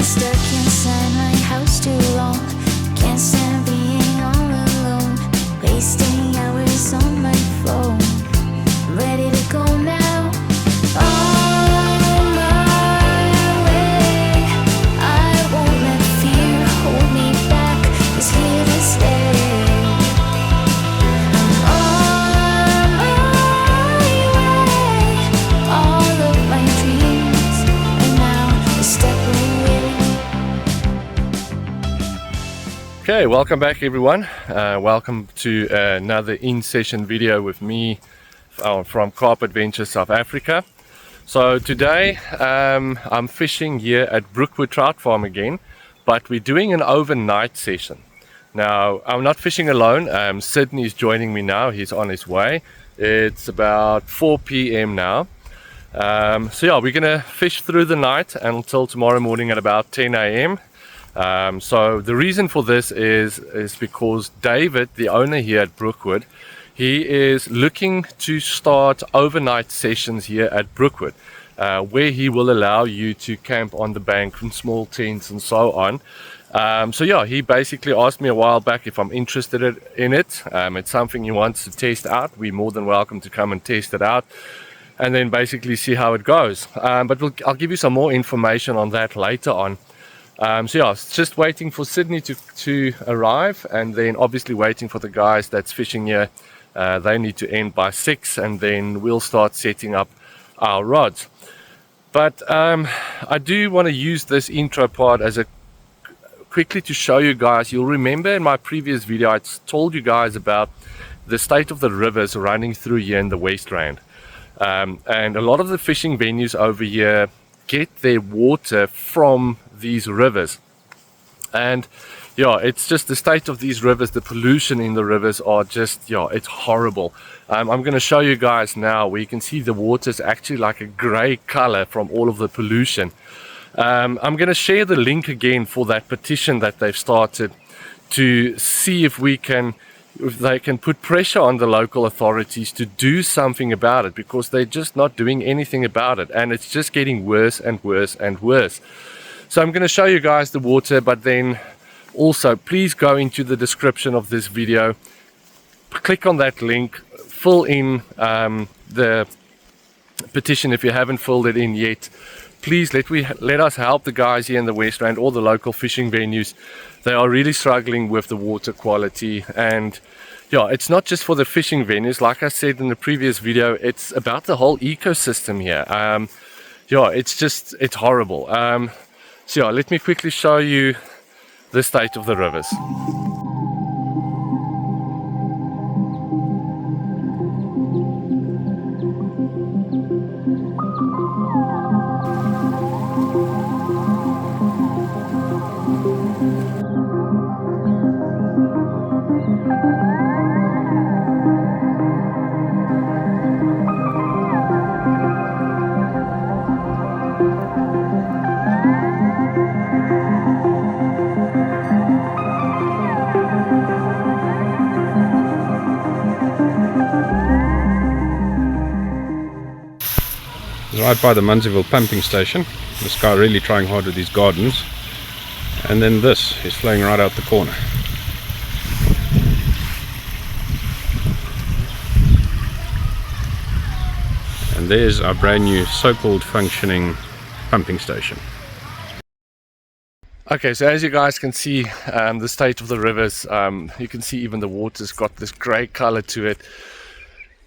stuck inside my house too long. Can't stand being all alone, wasting hours on my phone. I'm ready to go now. On my way, I won't let fear hold me back. It's here to stay. I'm on my way. All of my dreams are now a step away. Okay, welcome back everyone. Welcome to another in-session video with me from Carp Fishing South Africa. So today I'm fishing here at Brookwood Trout Farm again, but we're doing an overnight session. Now I'm not fishing alone. Sydney is joining me now. He's on his way. It's about 4 p.m. now. So yeah, we're gonna fish through the night until tomorrow morning at about 10 a.m. So the reason for this is because David, the owner here at Brookwood, he is looking to start overnight sessions here at Brookwood, where he will allow you to camp on the bank in small tents and so on. So yeah, he basically asked me a while back if I'm interested in it. It's something he wants to test out. We're more than welcome to come and test it out and then basically see how it goes. But I'll give you some more information on that later on. So yeah, it's just waiting for Sydney to arrive, and then obviously waiting for the guys that's fishing here. They need to end by 6, and then we'll start setting up our rods. But I do want to use this intro part as a quickly to show you guys. You'll remember in my previous video I told you guys about the state of the rivers running through here in the West Rand, and a lot of the fishing venues over here get their water from these rivers. And yeah, it's just the state of these rivers, the pollution in the rivers are just, yeah, it's horrible. I'm going to show you guys now where you can see the water is actually like a gray color from all of the pollution. I'm going to share the link again for that petition that they've started to see if they can put pressure on the local authorities to do something about it, because they're just not doing anything about it, and it's just getting worse and worse and worse. So I'm going to show you guys the water, but then also please go into the description of this video, click on that link, fill in the petition if you haven't filled it in yet. Please let us help the guys here in the West Rand, all the local fishing venues. They are really struggling with the water quality, and yeah, it's not just for the fishing venues. Like I said in the previous video, it's about the whole ecosystem here. Yeah, it's horrible. So yeah, let me quickly show you the state of the rivers. Right by the Munseyville pumping station. This guy really trying hard with his gardens, and then this is flowing right out the corner. And there's our brand new so-called functioning pumping station. Okay, so as you guys can see, the state of the rivers, you can see even the water's got this grey color to it.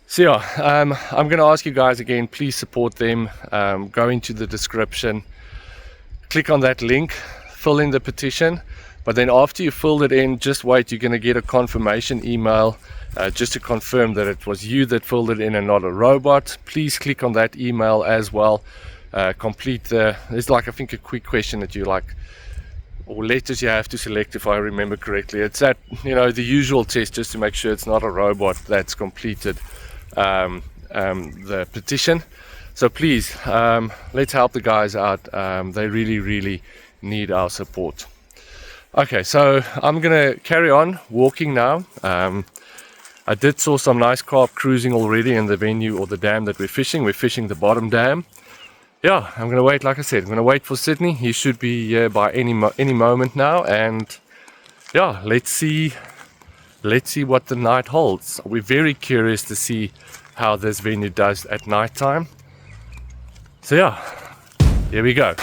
So yeah, I'm going to ask you guys again, please support them. Go into the description, click on that link, fill in the petition, but then after you filled it in, just wait, you're going to get a confirmation email just to confirm that it was you that filled it in and not a robot. Please click on that email as well. Complete there's like, I think, a quick question that you like, or letters you have to select, if I remember correctly. It's that, the usual test, just to make sure it's not a robot that's completed the petition. So please, let's help the guys out. They really need our support. Okay, so I'm gonna carry on walking now. I did saw some nice carp cruising already in the venue or the dam that we're fishing. We're fishing the bottom dam. yeah, I'm gonna wait. Like I said, I'm gonna wait for Sydney. He should be here by any moment now, and yeah, let's see what the night holds. We're very curious to see how this venue does at night time. So yeah, here we go.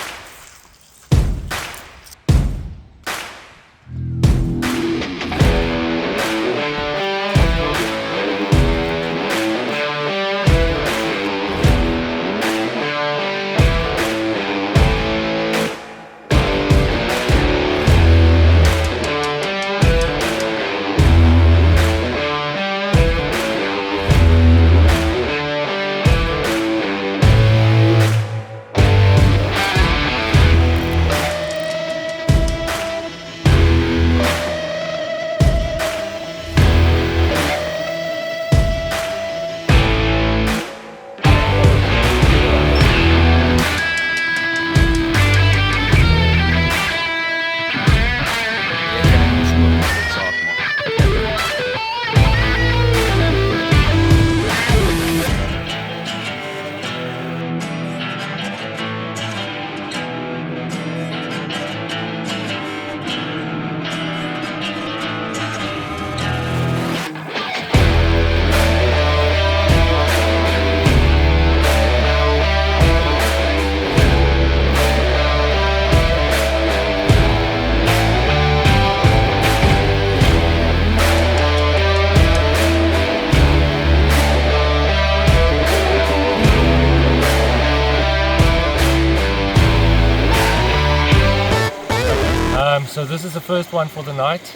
So this is the first one for the night.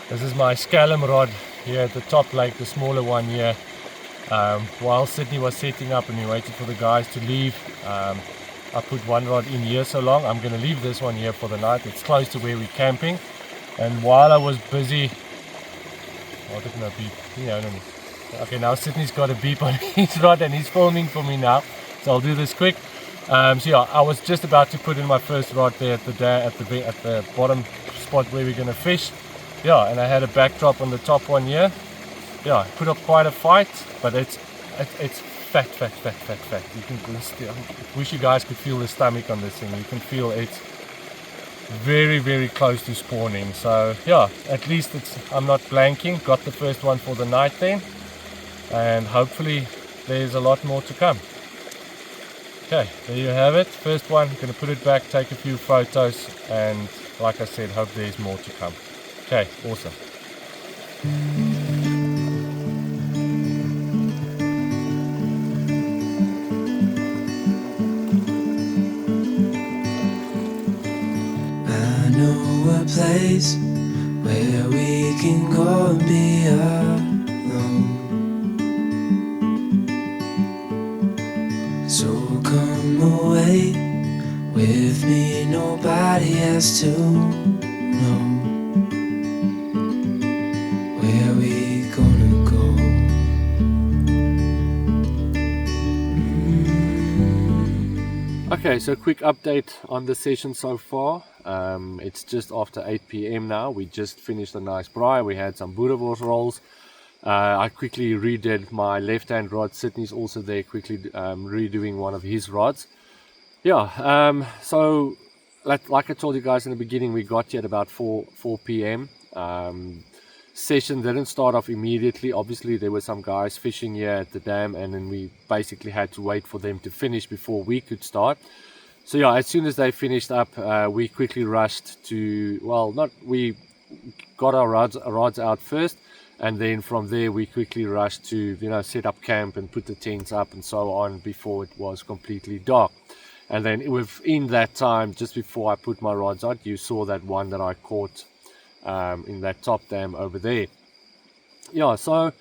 This is my scallum rod here at the top lake, the smaller one here. While Sydney was setting up and we waited for the guys to leave, I put one rod in here so long. I'm going to leave this one here for the night. It's close to where we're camping. And while I was busy, okay, now Sydney's got a beep on his rod and he's filming for me now, so I'll do this quick. So yeah, I was just about to put in my first rod there at the bottom spot where we're gonna fish. Yeah, and I had a backdrop on the top one here. Yeah, put up quite a fight, but it's fat. You can I wish you guys could feel the stomach on this thing. You can feel it's very close to spawning. So yeah, at least I'm not blanking. Got the first one for the night then, and hopefully there's a lot more to come. Okay, there you have it. First one, gonna put it back, take a few photos, and like I said, hope there's more to come. Okay, awesome. I know a place where we can go and be alone. So come away with me, nobody has to know where we gonna go. Okay, so quick update on the session so far. It's just after 8 p.m. now. We just finished a nice braai. We had some boerewors rolls. I quickly redid my left-hand rod. Sydney's also there quickly redoing one of his rods. Yeah, so like I told you guys in the beginning, we got here at about 4 p.m. Session didn't start off immediately. Obviously, there were some guys fishing here at the dam, and then we basically had to wait for them to finish before we could start. So yeah, as soon as they finished up, we quickly rushed to, we got our rods out first, and then from there we quickly rushed to, set up camp and put the tents up and so on before it was completely dark. And then within that time, just before I put my rods out, you saw that one that I caught in that top dam over there. Yeah, so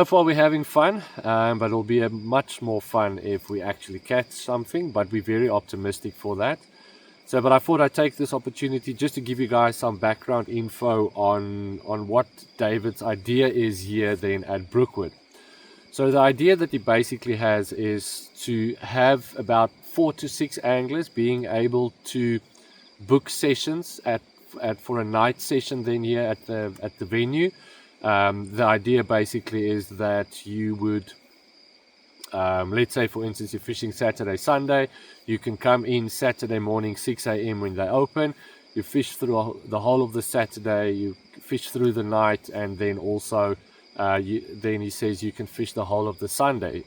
far we're having fun, but it'll be a much more fun if we actually catch something, but we're very optimistic for that. So, but I thought I'd take this opportunity just to give you guys some background info on what David's idea is here then at Brookwood. So the idea that he basically has is to have about 4 to 6 anglers being able to book sessions for a night session then here at the venue. The idea basically is that you would Let's say, for instance, you're fishing Saturday, Sunday. You can come in Saturday morning, 6 a.m. when they open. You fish through the whole of the Saturday. You fish through the night, and then also, then he says you can fish the whole of the Sunday,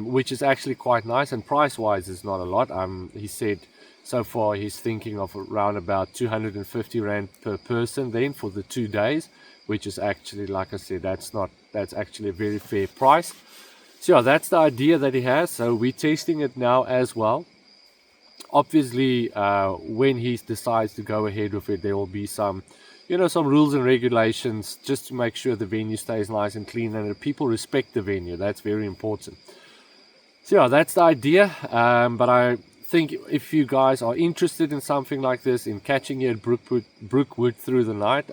which is actually quite nice. And price-wise, is not a lot. He said so far he's thinking of around about 250 rand per person then for the 2 days, which is actually, like I said, that's actually a very fair price. So yeah, that's the idea that he has. So we're testing it now as well. Obviously, when he decides to go ahead with it, there will be some, some rules and regulations just to make sure the venue stays nice and clean and that people respect the venue. That's very important. So yeah, that's the idea. But I think if you guys are interested in something like this, in catching here at Brookwood through the night,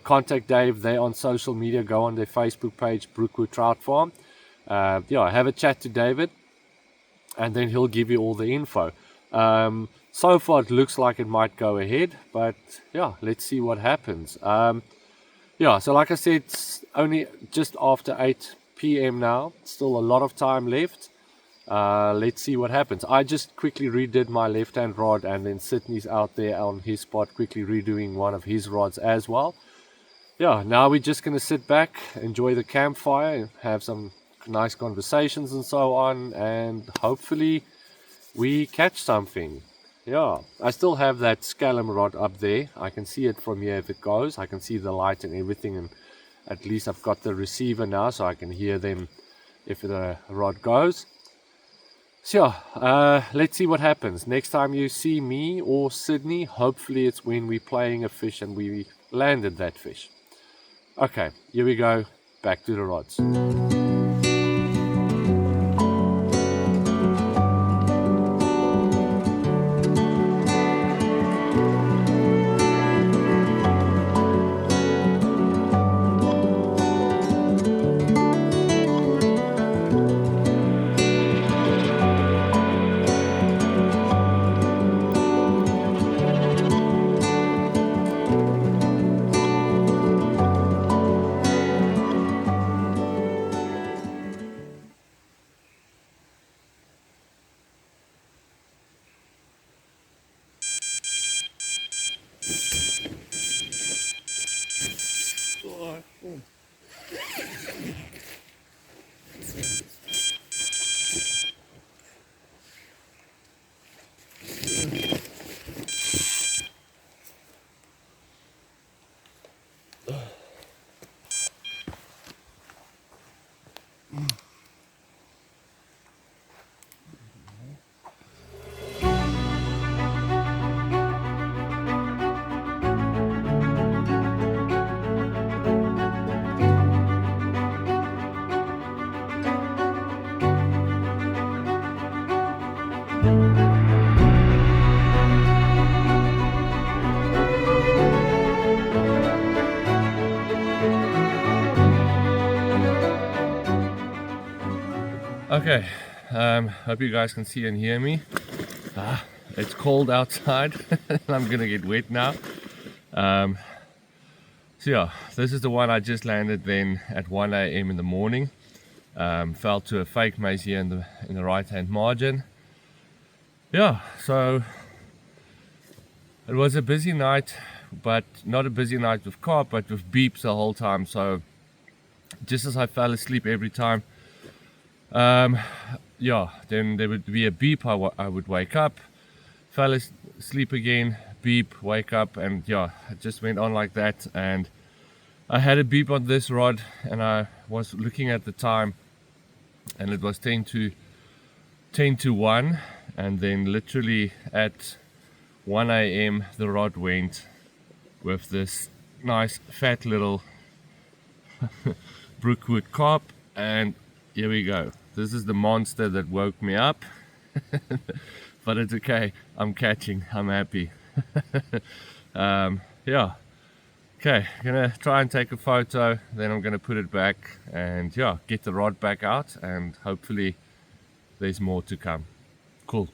contact Dave. They're on social media. Go on their Facebook page, Brookwood Trout Farm. Have a chat to David, and then he'll give you all the info. So far it looks like it might go ahead, but yeah, let's see what happens. So like I said, it's only just after 8 p.m. now. Still a lot of time left. Let's see what happens. I just quickly redid my left-hand rod, and then Sydney's out there on his spot quickly redoing one of his rods as well. Yeah, now we're just going to sit back, enjoy the campfire, have some nice conversations and so on, and hopefully we catch something. Yeah, I still have that scallum rod up there. I can see it from here if it goes. I can see the light and everything, and at least I've got the receiver now so I can hear them if the rod goes. So yeah, let's see what happens. Next time you see me or Sydney, hopefully it's when we're playing a fish and we landed that fish. Okay, here we go, back to the rods. Okay, hope you guys can see and hear me. It's cold outside and I'm gonna get wet now. So yeah, this is the one I just landed then at 1 a.m. in the morning. Fell to a fake maize here in the right hand margin. Yeah, so it was a busy night, but not a busy night with carp, but with beeps the whole time. So just as I fell asleep every time, yeah, then there would be a beep. I would wake up, fell asleep again, beep, wake up, and yeah, it just went on like that. And I had a beep on this rod, and I was looking at the time, and it was 10 to 1, and then literally at 1 a.m. the rod went with this nice fat little Brookwood carp, and here we go. This is the monster that woke me up. But it's okay, I'm catching, I'm happy. Yeah, okay, gonna try and take a photo, then I'm gonna put it back and yeah, get the rod back out, and hopefully there's more to come. Cool.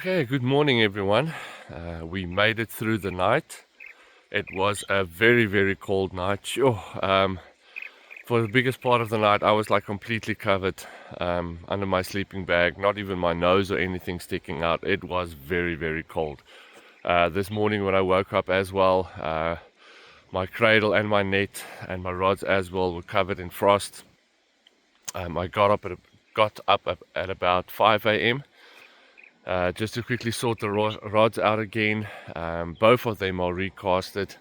Okay, good morning everyone. We made it through the night. It was a very cold night. Sure. For the biggest part of the night I was like completely covered under my sleeping bag, not even my nose or anything sticking out. It was very cold. This morning when I woke up as well, my cradle and my net and my rods as well were covered in frost. I got up at about 5 a.m. Just to quickly sort the rods out again. Both of them are recasted.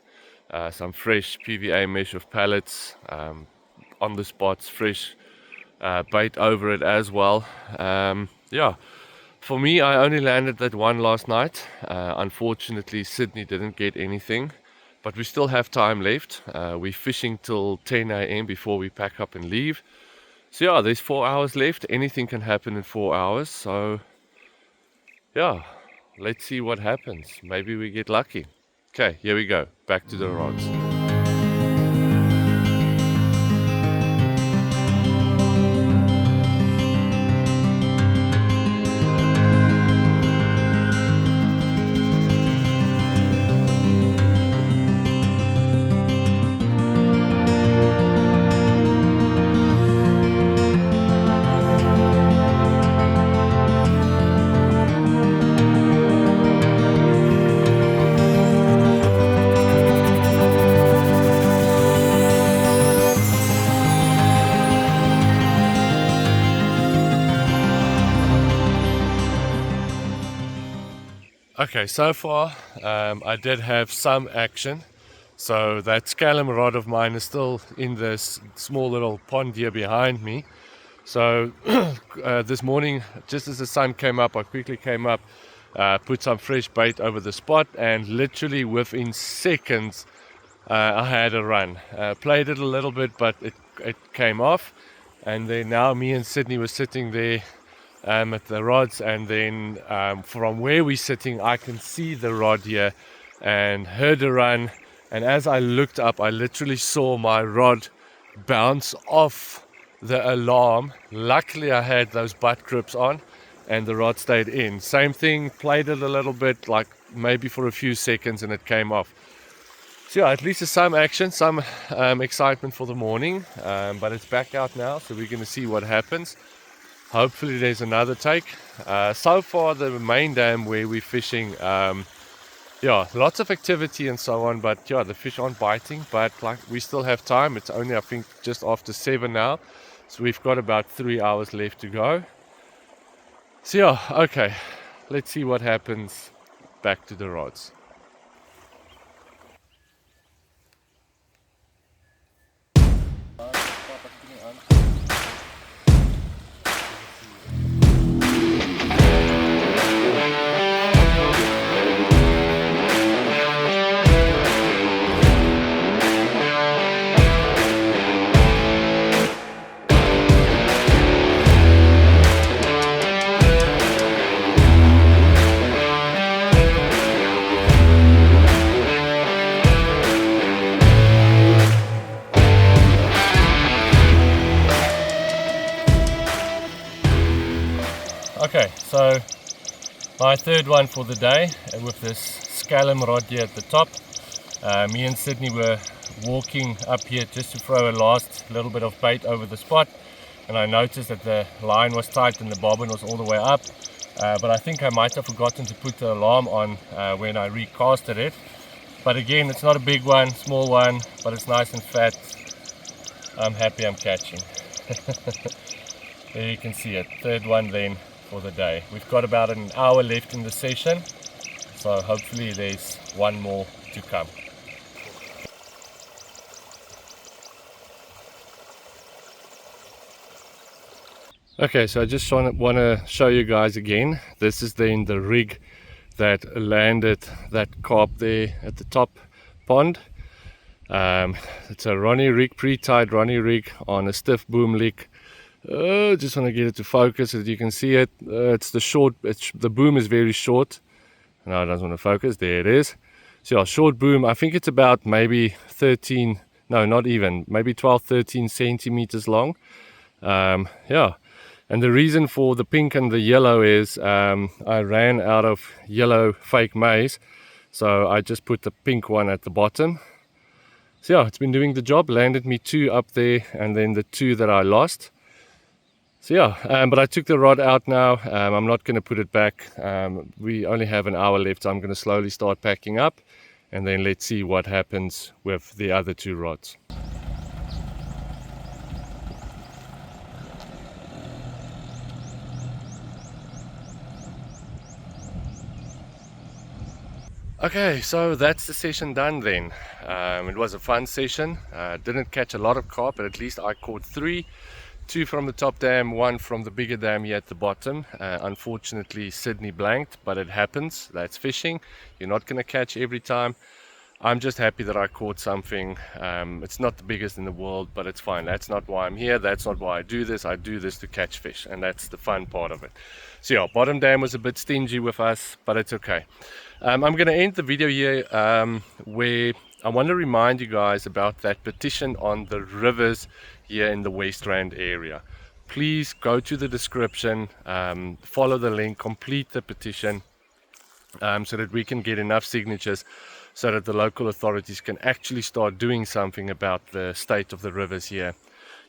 Some fresh PVA mesh with pellets on the spots, fresh bait over it as well. Yeah, for me I only landed that one last night. Unfortunately Sydney didn't get anything, but we still have time left. We're fishing till 10 a.m. before we pack up and leave. So yeah, there's 4 hours left. Anything can happen in 4 hours, so yeah, let's see what happens. Maybe we get lucky. Okay, here we go. Back to the rods. Okay, so far I did have some action. So that scallum rod of mine is still in this small little pond here behind me. So this morning, just as the sun came up, I quickly came up, put some fresh bait over the spot, and literally within seconds I had a run. Played it a little bit, but it came off. And then now me and Sydney were sitting there at the rods, and then from where we're sitting I can see the rod here and heard a run, and as I looked up I literally saw my rod bounce off the alarm. Luckily I had those butt grips on and the rod stayed in. Same thing, played it a little bit, like maybe for a few seconds, and it came off. So yeah, at least there's some action, some excitement for the morning, but it's back out now, so we're going to see what happens. Hopefully there's another take. So far the main dam where we're fishing, yeah, lots of activity and so on, but yeah, the fish aren't biting, but like we still have time. It's only I think just after 7 now, so we've got about 3 hours left to go. So yeah, okay, let's see what happens. Back to the rods. Okay, so my third one for the day with this scallum rod here at the top. Me and Sydney were walking up here just to throw a last little bit of bait over the spot, and I noticed that the line was tight and the bobbin was all the way up, but I think I might have forgotten to put the alarm on when I recasted it. But again, it's not a big one, small one, but it's nice and fat. I'm happy I'm catching. There you can see it, third one then for the day. We've got about an hour left in the session, so hopefully there's one more to come. Okay, so I just want to show you guys again. This is then the rig that landed that carp there at the top pond. It's a Ronnie rig, pre-tied Ronnie rig on a stiff boom leak. Just want to get it to focus so that you can see it. It's the short, the boom is very short. Now it doesn't want to focus. There it is. So yeah, short boom. I think it's about maybe 13, no, not even, maybe 12, 13 centimeters long. Yeah, And the reason for the pink and the yellow is I ran out of yellow fake maize, so I just put the pink one at the bottom. So yeah, it's been doing the job. Landed me 2 up there, and then the 2 that I lost. So yeah, but I took the rod out now. I'm not going to put it back. We only have an hour left, so I'm going to slowly start packing up, and then let's see what happens with the other 2 rods. Okay, so that's the session done then. It was a fun session. Didn't catch a lot of carp, but at least I caught 3. 2 from the top dam, 1 from the bigger dam here at the bottom. Unfortunately, Sydney blanked, but it happens. That's fishing. You're not going to catch every time. I'm just happy that I caught something. It's not the biggest in the world, but it's fine. That's not why I'm here. That's not why I do this. I do this to catch fish, and that's the fun part of it. So yeah, bottom dam was a bit stingy with us, but it's okay. I'm going to end the video here where I want to remind you guys about that petition on the rivers here in the West Rand area. Please go to the description, follow the link, complete the petition so that we can get enough signatures so that the local authorities can actually start doing something about the state of the rivers here.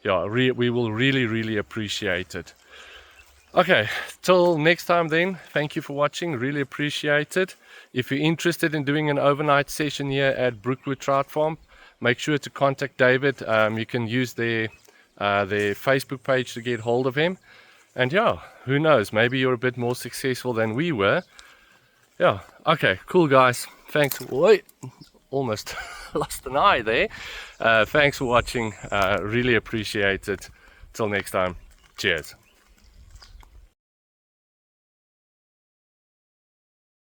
Yeah, we will really appreciate it. Okay, till next time then, thank you for watching, really appreciate it. If you're interested in doing an overnight session here at Brookwood Trout Farm, make sure to contact David. You can use their Facebook page to get hold of him. And yeah, who knows, maybe you're a bit more successful than we were. Yeah, okay, cool guys. Thanks. Wait, almost lost an eye there. Thanks for watching. Really appreciate it. Till next time. Cheers.